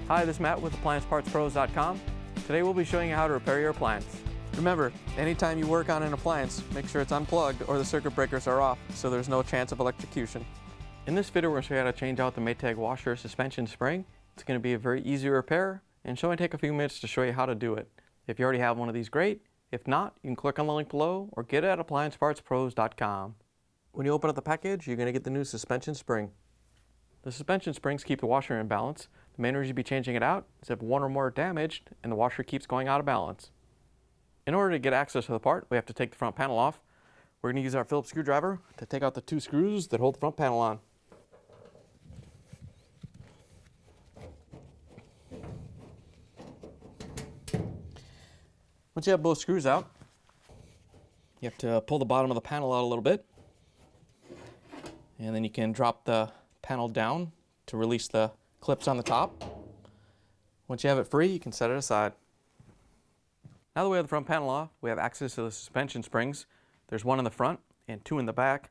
Hi, this is Matt with AppliancePartsPros.com. Today we'll be showing you how to repair your appliance. Remember, anytime you work on an appliance, make sure it's unplugged or the circuit breakers are off so there's no chance of electrocution. In this video we're going to show you how to change out the Maytag washer suspension spring. It's going to be a very easy repair and should only take a few minutes to show you how to do it. If you already have one of these, great. If not, you can click on the link below or get it at AppliancePartsPros.com. When you open up the package, you're going to get the new suspension spring. The suspension springs keep the washer in balance. The main reason you'd be changing it out is if one or more are damaged and the washer keeps going out of balance. In order to get access to the part, we have to take the front panel off. We're going to use our Phillips screwdriver to take out the two screws that hold the front panel on. Once you have both screws out, you have to pull the bottom of the panel out a little bit, and then you can drop the panel down to release the clips on the top. Once you have it free, you can set it aside. Now that we have the front panel off, we have access to the suspension springs. There's one in the front and two in the back.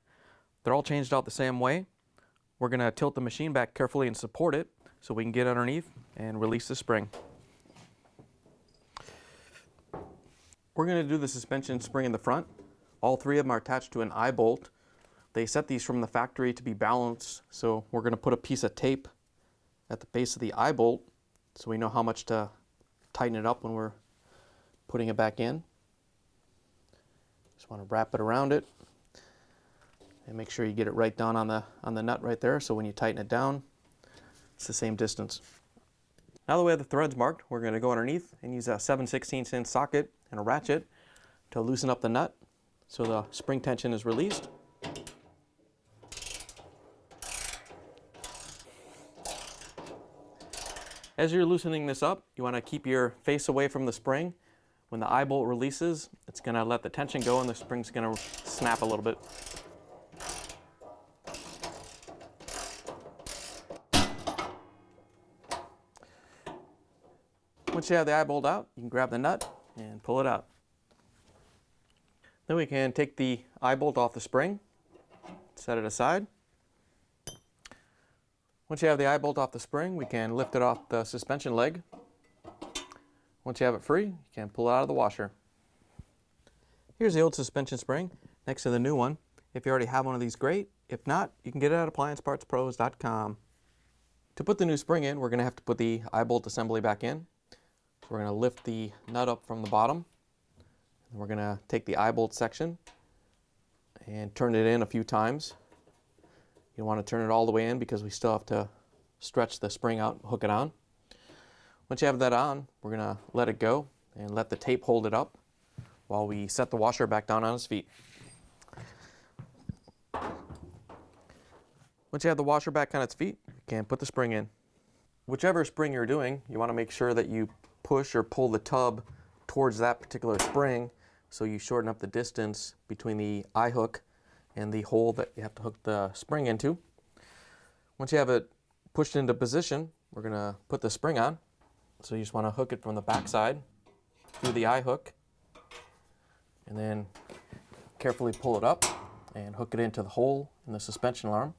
They're all changed out the same way. We're going to tilt the machine back carefully and support it so we can get underneath and release the spring. We're going to do the suspension spring in the front. All three of them are attached to an eye bolt. They set these from the factory to be balanced, so we're going to put a piece of tape at the base of the eye bolt so we know how much to tighten it up when we're putting it back in. Just want to wrap it around it and make sure you get it right down on the nut right there, so when you tighten it down, it's the same distance. Now that we have the threads marked, we're going to go underneath and use a 7/16 inch socket and a ratchet to loosen up the nut so the spring tension is released. As you're loosening this up, you want to keep your face away from the spring. When the eye bolt releases, it's going to let the tension go and the spring's going to snap a little bit. Once you have the eye bolt out, you can grab the nut and pull it out. Then we can take the eye bolt off the spring, set it aside. Once you have the eye bolt off the spring, we can lift it off the suspension leg. Once you have it free, you can pull it out of the washer. Here's the old suspension spring next to the new one. If you already have one of these, great. If not, you can get it at AppliancePartsPros.com. To put the new spring in, we're going to have to put the eye bolt assembly back in. So we're going to lift the nut up from the bottom. And we're going to take the eye bolt section and turn it in a few times. You want to turn it all the way in because we still have to stretch the spring out and hook it on. Once you have that on, we're going to let it go and let the tape hold it up while we set the washer back down on its feet. Once you have the washer back on its feet, you can put the spring in. Whichever spring you're doing, you want to make sure that you push or pull the tub towards that particular spring so you shorten up the distance between the eye hook and the hole that you have to hook the spring into. Once you have it pushed into position, we're going to put the spring on. So you just want to hook it from the back side through the eye hook and then carefully pull it up and hook it into the hole in the suspension arm.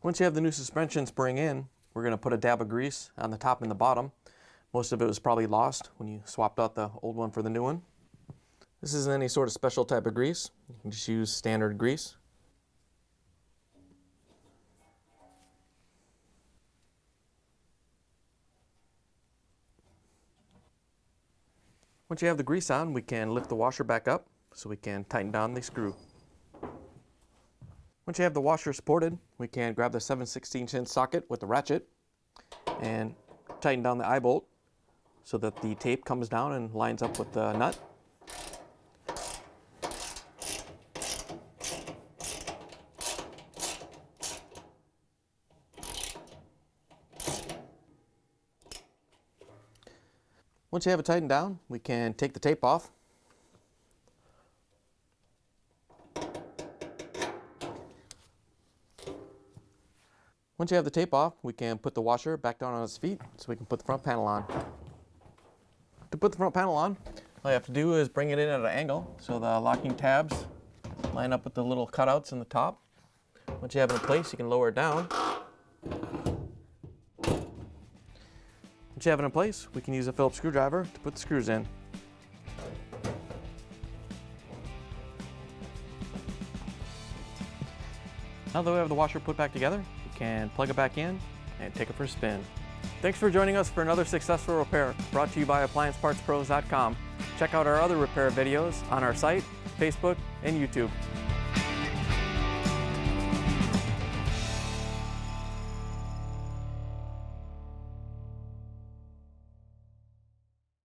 Once you have the new suspension spring in, we're going to put a dab of grease on the top and the bottom. Most of it was probably lost when you swapped out the old one for the new one. This isn't any sort of special type of grease. You can just use standard grease. Once you have the grease on, we can lift the washer back up so we can tighten down the screw. Once you have the washer supported, we can grab the 7/16 inch socket with the ratchet and tighten down the eye bolt so that the tape comes down and lines up with the nut. Once you have it tightened down, we can take the tape off. Once you have the tape off, we can put the washer back down on its feet so we can put the front panel on. To put the front panel on, all you have to do is bring it in at an angle so the locking tabs line up with the little cutouts in the top. Once you have it in place, you can lower it down. Once you have it in place, we can use a Phillips screwdriver to put the screws in. Now that we have the washer put back together, we can plug it back in and take it for a spin. Thanks for joining us for another successful repair brought to you by AppliancePartsPros.com. Check out our other repair videos on our site, Facebook, and YouTube.